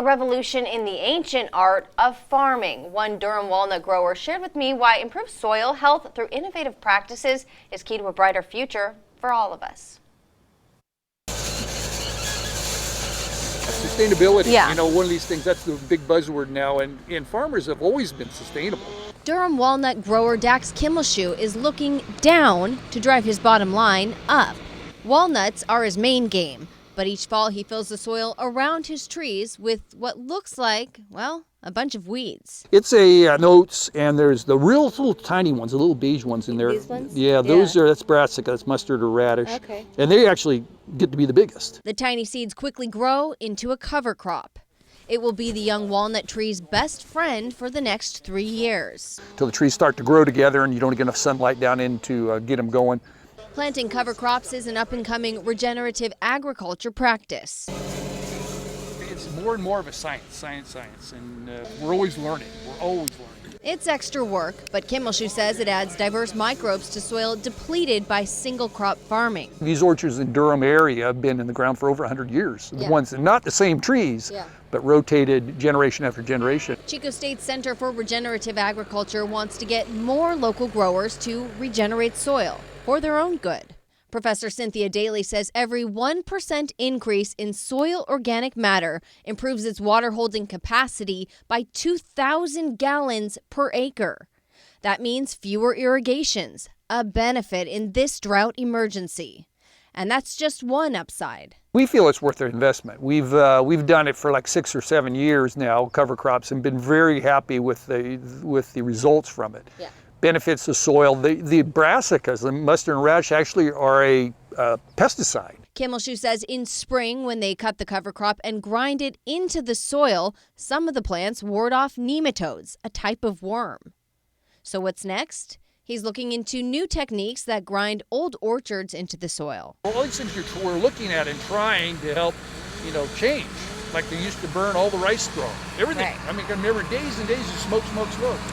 A revolution in the ancient art of farming. One Durham walnut grower shared with me why improved soil health through innovative practices is key to a brighter future for all of us. Sustainability, you know, one of these things, that's the big buzzword now, and farmers have always been sustainable. Durham walnut grower Dax Kimmelshue is looking down to drive his bottom line up. Walnuts are his main game, but each fall he fills the soil around his trees with what looks like, well, a bunch of weeds. It's a oats, and there's the real little tiny ones, the little beige ones in there. These ones? Yeah, that's brassica, that's mustard or radish. Okay. And they actually get to be the biggest. The tiny seeds quickly grow into a cover crop. It will be the young walnut tree's best friend for the next 3 years. Till the trees start to grow together and you don't get enough sunlight down in to get them going. Planting cover crops is an up-and-coming regenerative agriculture practice. It's more and more of a science, and we're always learning. It's extra work, but Kimmelshue says it adds diverse microbes to soil depleted by single-crop farming. These orchards in Durham area have been in the ground for over 100 years. The ones, not the same trees, but rotated generation after generation. Chico State Center for Regenerative Agriculture wants to get more local growers to regenerate soil for their own good. Professor Cynthia Daly says every 1% increase in soil organic matter improves its water holding capacity by 2,000 gallons per acre. That means fewer irrigations, a benefit in this drought emergency. And that's just one upside. We feel it's worth their investment. We've done it for like 6 or 7 years now, cover crops, and been very happy with the results from it. Yeah. Benefits the soil. The brassicas, the mustard and radish, actually are a pesticide. Kimmelshue says in spring, when they cut the cover crop and grind it into the soil, some of the plants ward off nematodes, a type of worm. So what's next? He's looking into new techniques that grind old orchards into the soil. All these things we're looking at and trying to help, change. Like they used to burn all the rice straw, everything. Right. I mean, I remember days and days of smoke.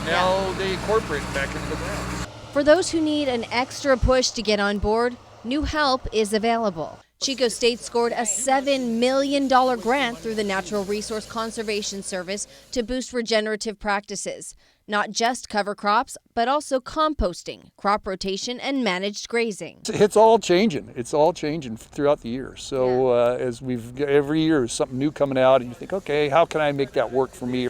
Now they incorporate it back into the ground. For those who need an extra push to get on board, new help is available. Chico State scored a $7 million grant through the Natural Resource Conservation Service to boost regenerative practices. Not just cover crops, but also composting, crop rotation, and managed grazing. It's all changing. It's all changing throughout the year. So as every year is something new coming out, and you think, okay, how can I make that work for me?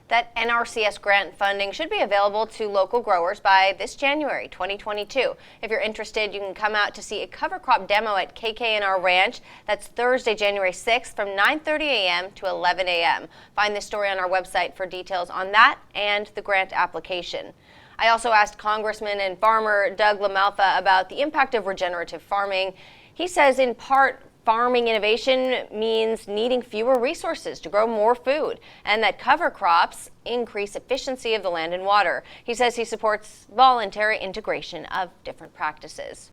That NRCS grant funding should be available to local growers by this January 2022. If you're interested, you can come out to see a cover crop demo at KKNR Ranch. That's Thursday, January 6th from 9:30 a.m. to 11 a.m. Find this story on our website for details on that and the grant application. I also asked Congressman and farmer Doug LaMalfa about the impact of regenerative farming. He says in part, farming innovation means needing fewer resources to grow more food, and that cover crops increase efficiency of the land and water. He says he supports voluntary integration of different practices.